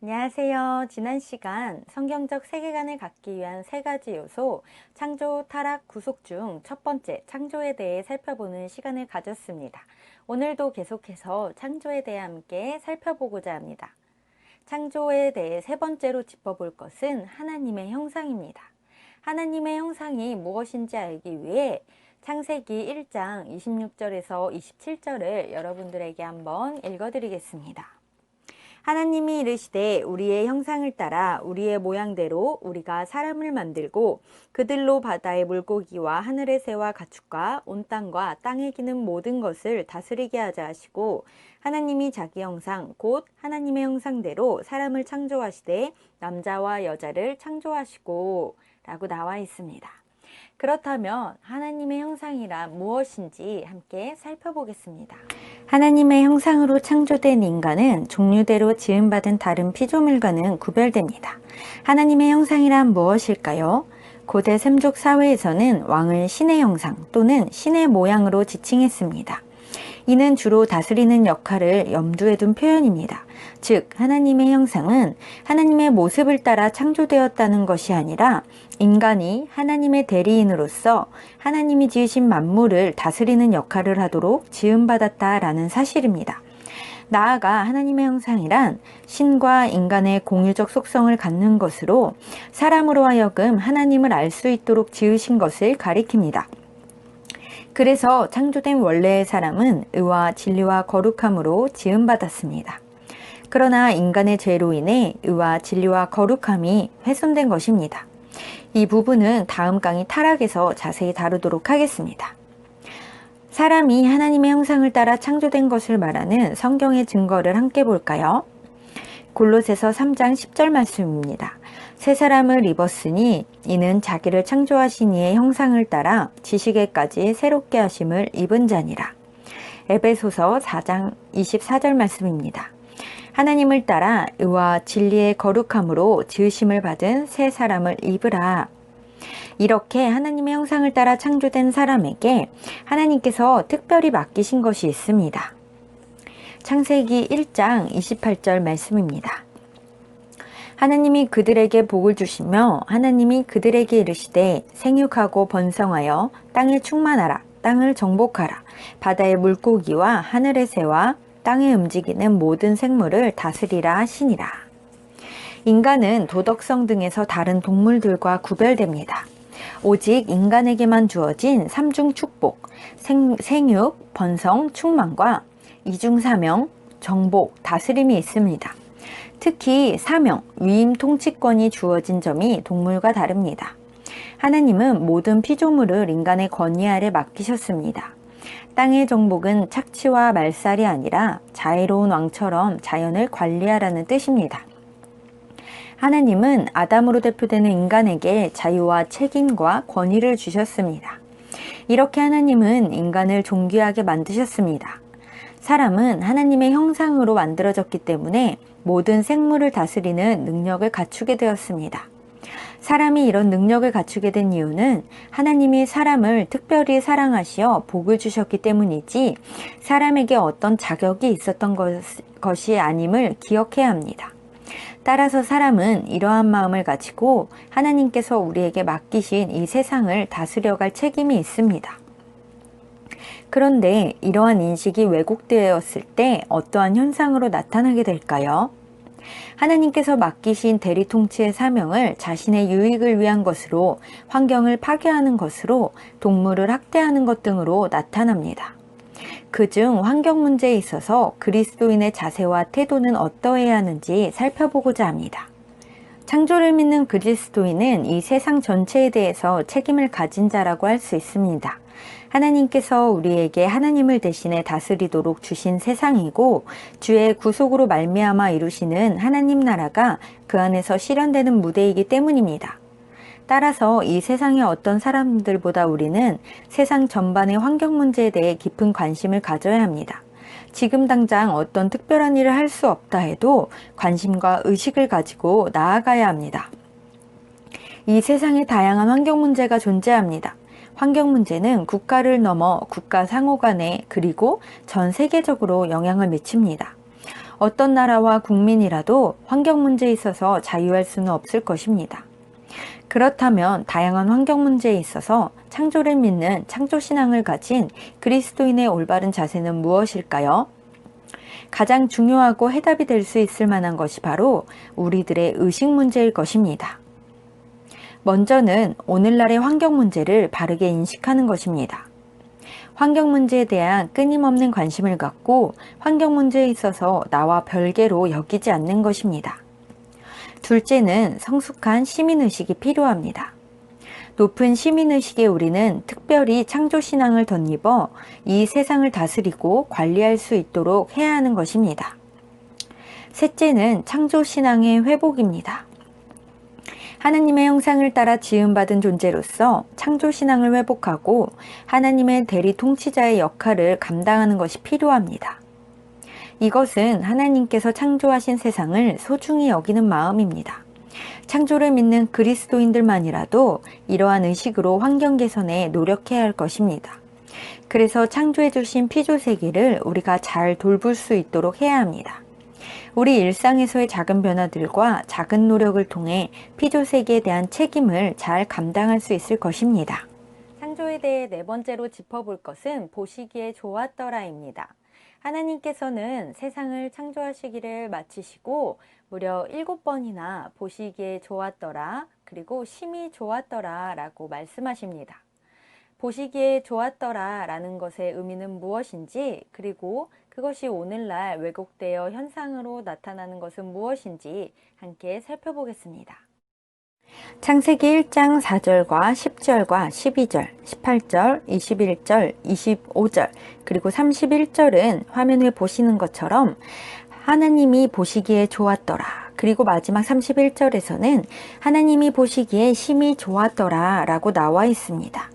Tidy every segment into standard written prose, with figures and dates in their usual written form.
안녕하세요. 지난 시간 성경적 세계관을 갖기 위한 세 가지 요소, 창조, 타락, 구속 중 첫 번째 창조에 대해 살펴보는 시간을 가졌습니다. 오늘도 계속해서 창조에 대해 함께 살펴보고자 합니다. 창조에 대해 세 번째로 짚어볼 것은 하나님의 형상입니다. 하나님의 형상이 무엇인지 알기 위해 창세기 1장 26절에서 27절을 여러분들에게 한번 읽어드리겠습니다. 하나님이 이르시되 우리의 형상을 따라 우리의 모양대로 우리가 사람을 만들고 그들로 바다의 물고기와 하늘의 새와 가축과 온 땅과 땅에 기는 모든 것을 다스리게 하자 하시고, 하나님이 자기 형상 곧 하나님의 형상대로 사람을 창조하시되 남자와 여자를 창조하시고 라고 나와 있습니다. 그렇다면 하나님의 형상이란 무엇인지 함께 살펴보겠습니다. 하나님의 형상으로 창조된 인간은 종류대로 지음받은 다른 피조물과는 구별됩니다. 하나님의 형상이란 무엇일까요? 고대 샘족 사회에서는 왕을 신의 형상 또는 신의 모양으로 지칭했습니다. 이는 주로 다스리는 역할을 염두에 둔 표현입니다. 즉, 하나님의 형상은 하나님의 모습을 따라 창조되었다는 것이 아니라 인간이 하나님의 대리인으로서 하나님이 지으신 만물을 다스리는 역할을 하도록 지음받았다라는 사실입니다. 나아가 하나님의 형상이란 신과 인간의 공유적 속성을 갖는 것으로 사람으로 하여금 하나님을 알 수 있도록 지으신 것을 가리킵니다. 그래서 창조된 원래의 사람은 의와 진리와 거룩함으로 지음받았습니다. 그러나 인간의 죄로 인해 의와 진리와 거룩함이 훼손된 것입니다. 이 부분은 다음 강의 타락에서 자세히 다루도록 하겠습니다. 사람이 하나님의 형상을 따라 창조된 것을 말하는 성경의 증거를 함께 볼까요? 골로새서 3장 10절 말씀입니다. 새 사람을 입었으니 이는 자기를 창조하신 이의 형상을 따라 지식에까지 새롭게 하심을 입은 자니라. 에베소서 4장 24절 말씀입니다. 하나님을 따라 의와 진리의 거룩함으로 지으심을 받은 새 사람을 입으라. 이렇게 하나님의 형상을 따라 창조된 사람에게 하나님께서 특별히 맡기신 것이 있습니다. 창세기 1장 28절 말씀입니다. 하나님이 그들에게 복을 주시며 하나님이 그들에게 이르시되 생육하고 번성하여 땅에 충만하라. 땅을 정복하라. 바다의 물고기와 하늘의 새와 땅에 움직이는 모든 생물을 다스리라 하시니라. 인간은 도덕성 등에서 다른 동물들과 구별됩니다. 오직 인간에게만 주어진 삼중 축복, 생육, 번성, 충만과 이중 사명, 정복, 다스림이 있습니다. 특히 사명, 위임 통치권이 주어진 점이 동물과 다릅니다. 하나님은 모든 피조물을 인간의 권위 아래 맡기셨습니다. 땅의 정복은 착취와 말살이 아니라 자애로운 왕처럼 자연을 관리하라는 뜻입니다. 하나님은 아담으로 대표되는 인간에게 자유와 책임과 권위를 주셨습니다. 이렇게 하나님은 인간을 존귀하게 만드셨습니다. 사람은 하나님의 형상으로 만들어졌기 때문에 모든 생물을 다스리는 능력을 갖추게 되었습니다. 사람이 이런 능력을 갖추게 된 이유는 하나님이 사람을 특별히 사랑하시어 복을 주셨기 때문이지 사람에게 어떤 자격이 있었던 것이 아님을 기억해야 합니다. 따라서 사람은 이러한 마음을 가지고 하나님께서 우리에게 맡기신 이 세상을 다스려갈 책임이 있습니다. 그런데 이러한 인식이 왜곡되었을 때 어떠한 현상으로 나타나게 될까요? 하나님께서 맡기신 대리 통치의 사명을 자신의 유익을 위한 것으로, 환경을 파괴하는 것으로, 동물을 학대하는 것 등으로 나타납니다. 그중 환경 문제에 있어서 그리스도인의 자세와 태도는 어떠해야 하는지 살펴보고자 합니다. 창조를 믿는 그리스도인은 이 세상 전체에 대해서 책임을 가진 자라고 할 수 있습니다. 하나님께서 우리에게 하나님을 대신해 다스리도록 주신 세상이고 주의 구속으로 말미암아 이루시는 하나님 나라가 그 안에서 실현되는 무대이기 때문입니다. 따라서 이 세상의 어떤 사람들보다 우리는 세상 전반의 환경 문제에 대해 깊은 관심을 가져야 합니다. 지금 당장 어떤 특별한 일을 할 수 없다 해도 관심과 의식을 가지고 나아가야 합니다. 이 세상에 다양한 환경 문제가 존재합니다. 환경 문제는 국가를 넘어 국가 상호 간에 그리고 전 세계적으로 영향을 미칩니다. 어떤 나라와 국민이라도 환경 문제에 있어서 자유할 수는 없을 것입니다. 그렇다면 다양한 환경 문제에 있어서 창조를 믿는 창조신앙을 가진 그리스도인의 올바른 자세는 무엇일까요? 가장 중요하고 해답이 될 수 있을 만한 것이 바로 우리들의 의식 문제일 것입니다. 먼저는 오늘날의 환경 문제를 바르게 인식하는 것입니다. 환경 문제에 대한 끊임없는 관심을 갖고 환경 문제에 있어서 나와 별개로 여기지 않는 것입니다. 둘째는 성숙한 시민의식이 필요합니다. 높은 시민의식에 우리는 특별히 창조신앙을 덧입어 이 세상을 다스리고 관리할 수 있도록 해야 하는 것입니다. 셋째는 창조신앙의 회복입니다. 하나님의 형상을 따라 지음받은 존재로서 창조신앙을 회복하고 하나님의 대리 통치자의 역할을 감당하는 것이 필요합니다. 이것은 하나님께서 창조하신 세상을 소중히 여기는 마음입니다. 창조를 믿는 그리스도인들만이라도 이러한 의식으로 환경 개선에 노력해야 할 것입니다. 그래서 창조해 주신 피조세계를 우리가 잘 돌볼 수 있도록 해야 합니다. 우리 일상에서의 작은 변화들과 작은 노력을 통해 피조세계에 대한 책임을 잘 감당할 수 있을 것입니다. 창조에 대해 네 번째로 짚어볼 것은 보시기에 좋았더라입니다. 하나님께서는 세상을 창조하시기를 마치시고 무려 7번이나 보시기에 좋았더라, 그리고 심히 좋았더라 라고 말씀하십니다. 보시기에 좋았더라 라는 것의 의미는 무엇인지, 그리고 그것이 오늘날 왜곡되어 현상으로 나타나는 것은 무엇인지 함께 살펴보겠습니다. 창세기 1장 4절과 10절과 12절, 18절, 21절, 25절, 그리고 31절은 화면에 보시는 것처럼 하나님이 보시기에 좋았더라. 그리고 마지막 31절에서는 하나님이 보시기에 심히 좋았더라 라고 나와 있습니다.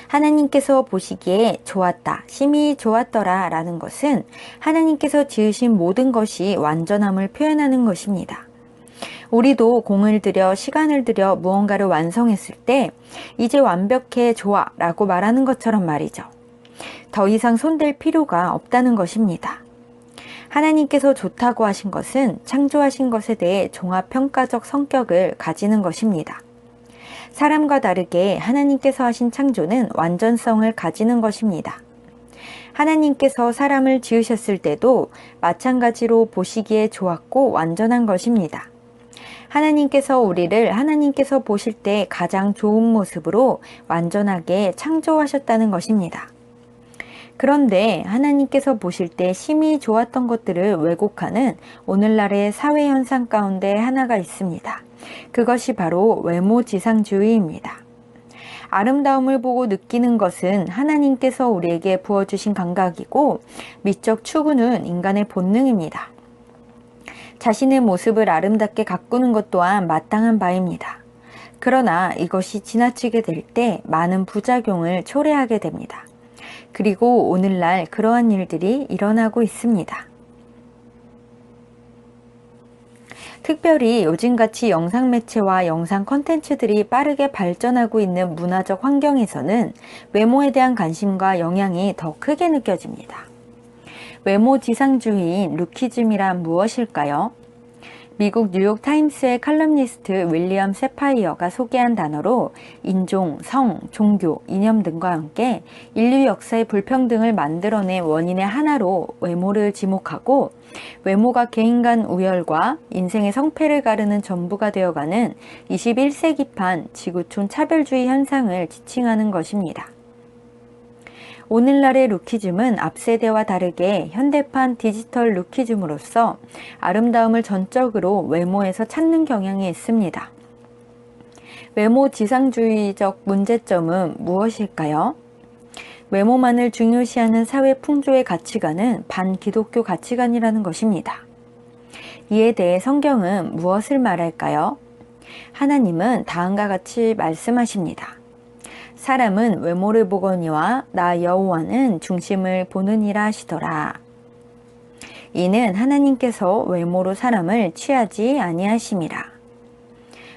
하나님께서 보시기에 좋았다, 심히 좋았더라 라는 것은 하나님께서 지으신 모든 것이 완전함을 표현하는 것입니다. 우리도 공을 들여 시간을 들여 무언가를 완성했을 때 이제 완벽해 좋아 라고 말하는 것처럼 말이죠. 더 이상 손댈 필요가 없다는 것입니다. 하나님께서 좋다고 하신 것은 창조하신 것에 대해 종합평가적 성격을 가지는 것입니다. 사람과 다르게 하나님께서 하신 창조는 완전성을 가지는 것입니다. 하나님께서 사람을 지으셨을 때도 마찬가지로 보시기에 좋았고 완전한 것입니다. 하나님께서 우리를 하나님께서 보실 때 가장 좋은 모습으로 완전하게 창조하셨다는 것입니다. 그런데 하나님께서 보실 때 심히 좋았던 것들을 왜곡하는 오늘날의 사회 현상 가운데 하나가 있습니다. 그것이 바로 외모지상주의입니다. 아름다움을 보고 느끼는 것은 하나님께서 우리에게 부어주신 감각이고 미적 추구는 인간의 본능입니다. 자신의 모습을 아름답게 가꾸는 것 또한 마땅한 바입니다. 그러나 이것이 지나치게 될 때 많은 부작용을 초래하게 됩니다. 그리고 오늘날 그러한 일들이 일어나고 있습니다. 특별히 요즘같이 영상 매체와 영상 콘텐츠들이 빠르게 발전하고 있는 문화적 환경에서는 외모에 대한 관심과 영향이 더 크게 느껴집니다. 외모 지상주의인 루키즘이란 무엇일까요? 미국 뉴욕타임스의 칼럼니스트 윌리엄 세파이어가 소개한 단어로 인종, 성, 종교, 이념 등과 함께 인류 역사의 불평등을 만들어낸 원인의 하나로 외모를 지목하고 외모가 개인 간 우열과 인생의 성패를 가르는 전부가 되어가는 21세기판 지구촌 차별주의 현상을 지칭하는 것입니다. 오늘날의 루키즘은 앞세대와 다르게 현대판 디지털 루키즘으로서 아름다움을 전적으로 외모에서 찾는 경향이 있습니다. 외모 지상주의적 문제점은 무엇일까요? 외모만을 중요시하는 사회 풍조의 가치관은 반기독교 가치관이라는 것입니다. 이에 대해 성경은 무엇을 말할까요? 하나님은 다음과 같이 말씀하십니다. 사람은 외모를 보거니와 나 여호와는 중심을 보느니라 하시더라. 이는 하나님께서 외모로 사람을 취하지 아니하심이라.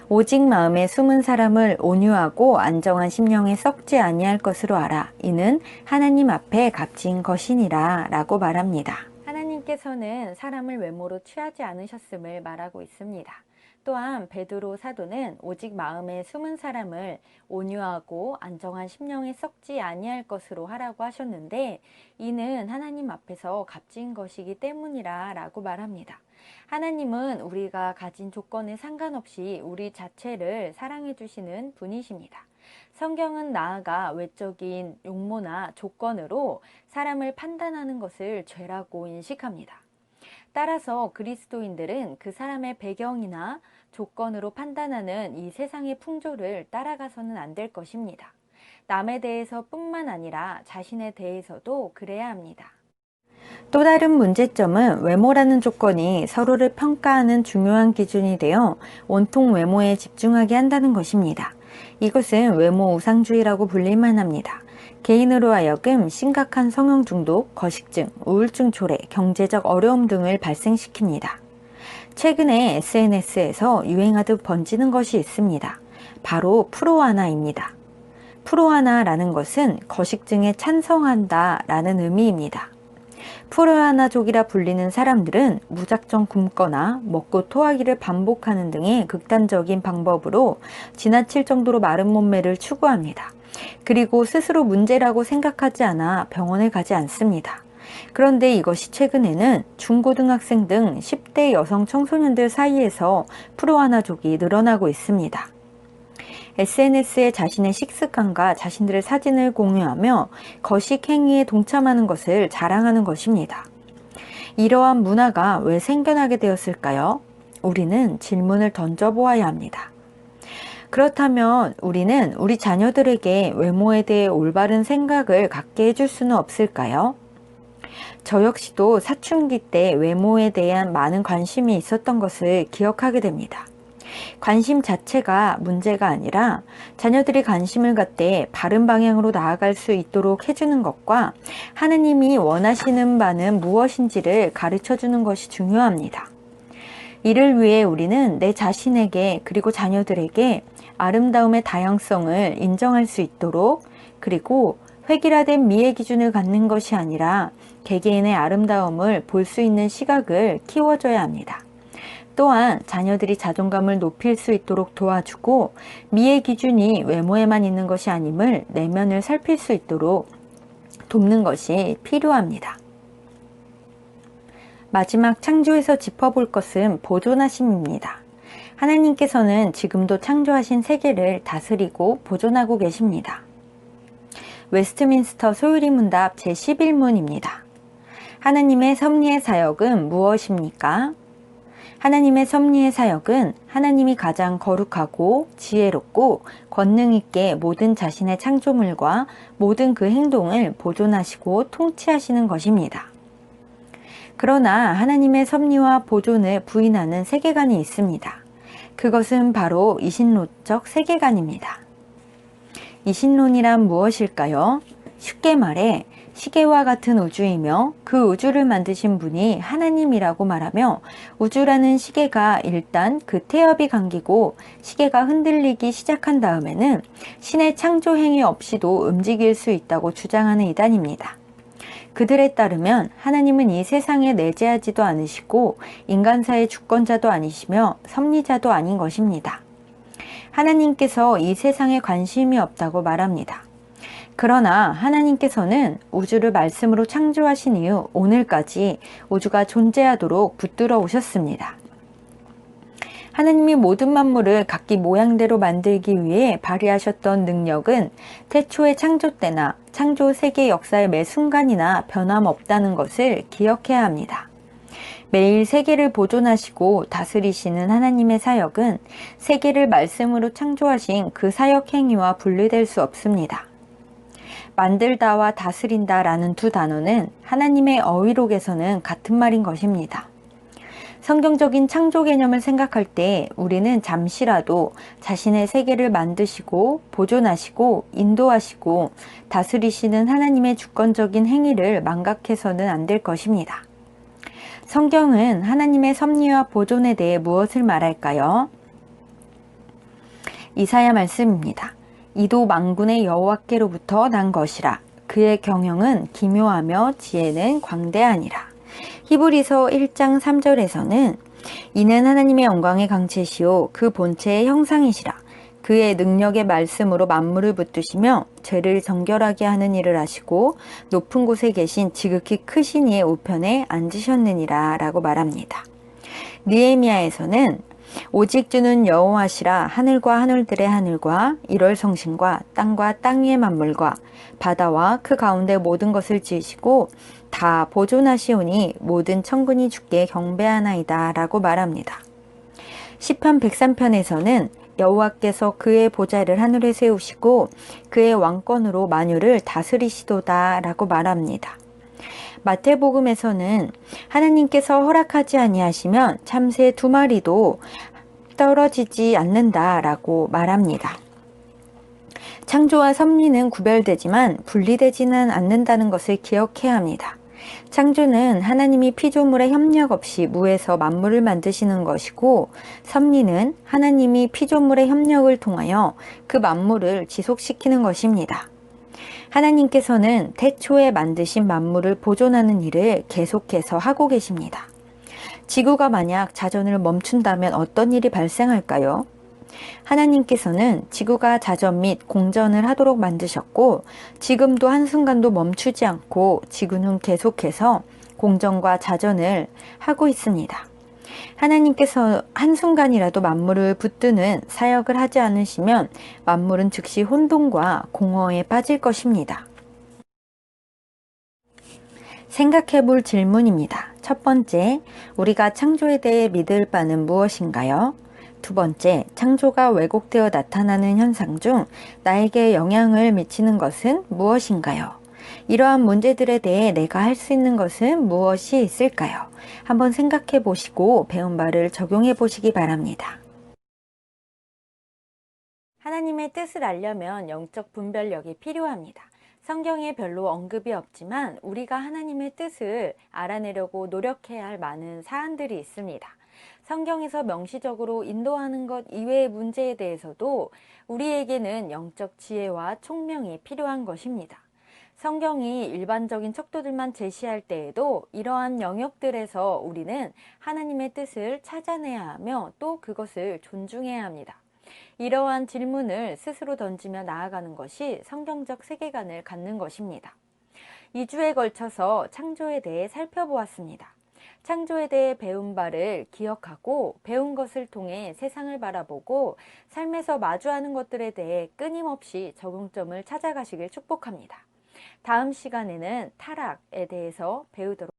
오직 마음에 숨은 사람을 온유하고 안정한 심령에 썩지 아니할 것으로 알아. 이는 하나님 앞에 값진 것이니라 라고 말합니다. 하나님께서는 사람을 외모로 취하지 않으셨음을 말하고 있습니다. 또한 베드로 사도는 오직 마음에 숨은 사람을 온유하고 안정한 심령에 썩지 아니할 것으로 하라고 하셨는데, 이는 하나님 앞에서 값진 것이기 때문이라 라고 말합니다. 하나님은 우리가 가진 조건에 상관없이 우리 자체를 사랑해 주시는 분이십니다. 성경은 나아가 외적인 용모나 조건으로 사람을 판단하는 것을 죄라고 인식합니다. 따라서 그리스도인들은 그 사람의 배경이나 조건으로 판단하는 이 세상의 풍조를 따라가서는 안 될 것입니다. 남에 대해서 뿐만 아니라 자신에 대해서도 그래야 합니다. 또 다른 문제점은 외모라는 조건이 서로를 평가하는 중요한 기준이 되어 온통 외모에 집중하게 한다는 것입니다. 이것은 외모 우상주의라고 불릴만 합니다. 개인으로 하여금 심각한 성형 중독, 거식증, 우울증 초래, 경제적 어려움 등을 발생시킵니다. 최근에 SNS에서 유행하듯 번지는 것이 있습니다. 바로 프로아나입니다. 프로아나라는 것은 거식증에 찬성한다 라는 의미입니다. 프로아나족이라 불리는 사람들은 무작정 굶거나 먹고 토하기를 반복하는 등의 극단적인 방법으로 지나칠 정도로 마른 몸매를 추구합니다. 그리고 스스로 문제라고 생각하지 않아 병원에 가지 않습니다. 그런데 이것이 최근에는 중고등학생 등 10대 여성 청소년들 사이에서 프로아나족이 늘어나고 있습니다. SNS에 자신의 식습관과 자신들의 사진을 공유하며 거식 행위에 동참하는 것을 자랑하는 것입니다. 이러한 문화가 왜 생겨나게 되었을까요? 우리는 질문을 던져보아야 합니다. 그렇다면 우리는 우리 자녀들에게 외모에 대해 올바른 생각을 갖게 해줄 수는 없을까요? 저 역시도 사춘기 때 외모에 대한 많은 관심이 있었던 것을 기억하게 됩니다. 관심 자체가 문제가 아니라 자녀들이 관심을 갖되 바른 방향으로 나아갈 수 있도록 해주는 것과 하느님이 원하시는 바는 무엇인지를 가르쳐 주는 것이 중요합니다. 이를 위해 우리는 내 자신에게 그리고 자녀들에게 아름다움의 다양성을 인정할 수 있도록, 그리고 획일화된 미의 기준을 갖는 것이 아니라 개개인의 아름다움을 볼 수 있는 시각을 키워줘야 합니다. 또한 자녀들이 자존감을 높일 수 있도록 도와주고 미의 기준이 외모에만 있는 것이 아님을 내면을 살필 수 있도록 돕는 것이 필요합니다. 마지막 창조에서 짚어볼 것은 보존하심입니다. 하나님께서는 지금도 창조하신 세계를 다스리고 보존하고 계십니다. 웨스트민스터 소유리 문답 제11문입니다. 하나님의 섭리의 사역은 무엇입니까? 하나님의 섭리의 사역은 하나님이 가장 거룩하고 지혜롭고 권능 있게 모든 자신의 창조물과 모든 그 행동을 보존하시고 통치하시는 것입니다. 그러나 하나님의 섭리와 보존을 부인하는 세계관이 있습니다. 그것은 바로 이신론적 세계관입니다. 이신론이란 무엇일까요? 쉽게 말해 시계와 같은 우주이며 그 우주를 만드신 분이 하나님이라고 말하며, 우주라는 시계가 일단 그 태엽이 감기고 시계가 흔들리기 시작한 다음에는 신의 창조 행위 없이도 움직일 수 있다고 주장하는 이단입니다. 그들에 따르면 하나님은 이 세상에 내재하지도 않으시고 인간사의 주권자도 아니시며 섭리자도 아닌 것입니다. 하나님께서 이 세상에 관심이 없다고 말합니다. 그러나 하나님께서는 우주를 말씀으로 창조하신 이후 오늘까지 우주가 존재하도록 붙들어 오셨습니다. 하나님이 모든 만물을 각기 모양대로 만들기 위해 발휘하셨던 능력은 태초의 창조 때나 창조 세계 역사의 매 순간이나 변함없다는 것을 기억해야 합니다. 매일 세계를 보존하시고 다스리시는 하나님의 사역은 세계를 말씀으로 창조하신 그 사역 행위와 분리될 수 없습니다. 만들다와 다스린다 라는 두 단어는 하나님의 어휘록에서는 같은 말인 것입니다. 성경적인 창조 개념을 생각할 때 우리는 잠시라도 자신의 세계를 만드시고 보존하시고 인도하시고 다스리시는 하나님의 주권적인 행위를 망각해서는 안 될 것입니다. 성경은 하나님의 섭리와 보존에 대해 무엇을 말할까요? 이사야 말씀입니다. 이도 만군의 여호와께로부터 난 것이라. 그의 경영은 기묘하며 지혜는 광대하니라. 히브리서 1장 3절에서는 이는 하나님의 영광의 강체시요 그 본체의 형상이시라. 그의 능력의 말씀으로 만물을 붙드시며 죄를 정결하게 하는 일을 하시고 높은 곳에 계신 지극히 크신 이의 우편에 앉으셨느니라 라고 말합니다. 느헤미야에서는 오직 주는 여호와시라. 하늘과 하늘들의 하늘과 일월 성신과 땅과 땅 위의 만물과 바다와 그 가운데 모든 것을 지으시고 다 보존하시오니 모든 천군이 주께 경배하나이다 라고 말합니다. 시편 103편에서는 여호와께서 그의 보좌를 하늘에 세우시고 그의 왕권으로 만유를 다스리시도다 라고 말합니다. 마태복음에서는 하나님께서 허락하지 아니하시면 참새 2마리도 떨어지지 않는다라고 말합니다. 창조와 섭리는 구별되지만 분리되지는 않는다는 것을 기억해야 합니다. 창조는 하나님이 피조물의 협력 없이 무에서 만물을 만드시는 것이고, 섭리는 하나님이 피조물의 협력을 통하여 그 만물을 지속시키는 것입니다. 하나님께서는 태초에 만드신 만물을 보존하는 일을 계속해서 하고 계십니다. 지구가 만약 자전을 멈춘다면 어떤 일이 발생할까요? 하나님께서는 지구가 자전 및 공전을 하도록 만드셨고, 지금도 한순간도 멈추지 않고 지구는 계속해서 공전과 자전을 하고 있습니다. 하나님께서 한순간이라도 만물을 붙드는 사역을 하지 않으시면 만물은 즉시 혼돈과 공허에 빠질 것입니다. 생각해 볼 질문입니다. 첫 번째, 우리가 창조에 대해 믿을 바는 무엇인가요? 두 번째, 창조가 왜곡되어 나타나는 현상 중 나에게 영향을 미치는 것은 무엇인가요? 이러한 문제들에 대해 내가 할 수 있는 것은 무엇이 있을까요? 한번 생각해 보시고 배운 바를 적용해 보시기 바랍니다. 하나님의 뜻을 알려면 영적 분별력이 필요합니다. 성경에 별로 언급이 없지만 우리가 하나님의 뜻을 알아내려고 노력해야 할 많은 사안들이 있습니다. 성경에서 명시적으로 인도하는 것 이외의 문제에 대해서도 우리에게는 영적 지혜와 총명이 필요한 것입니다. 성경이 일반적인 척도들만 제시할 때에도 이러한 영역들에서 우리는 하나님의 뜻을 찾아내야 하며 또 그것을 존중해야 합니다. 이러한 질문을 스스로 던지며 나아가는 것이 성경적 세계관을 갖는 것입니다. 2주에 걸쳐서 창조에 대해 살펴보았습니다. 창조에 대해 배운 바를 기억하고 배운 것을 통해 세상을 바라보고 삶에서 마주하는 것들에 대해 끊임없이 적용점을 찾아가시길 축복합니다. 다음 시간에는 타락에 대해서 배우도록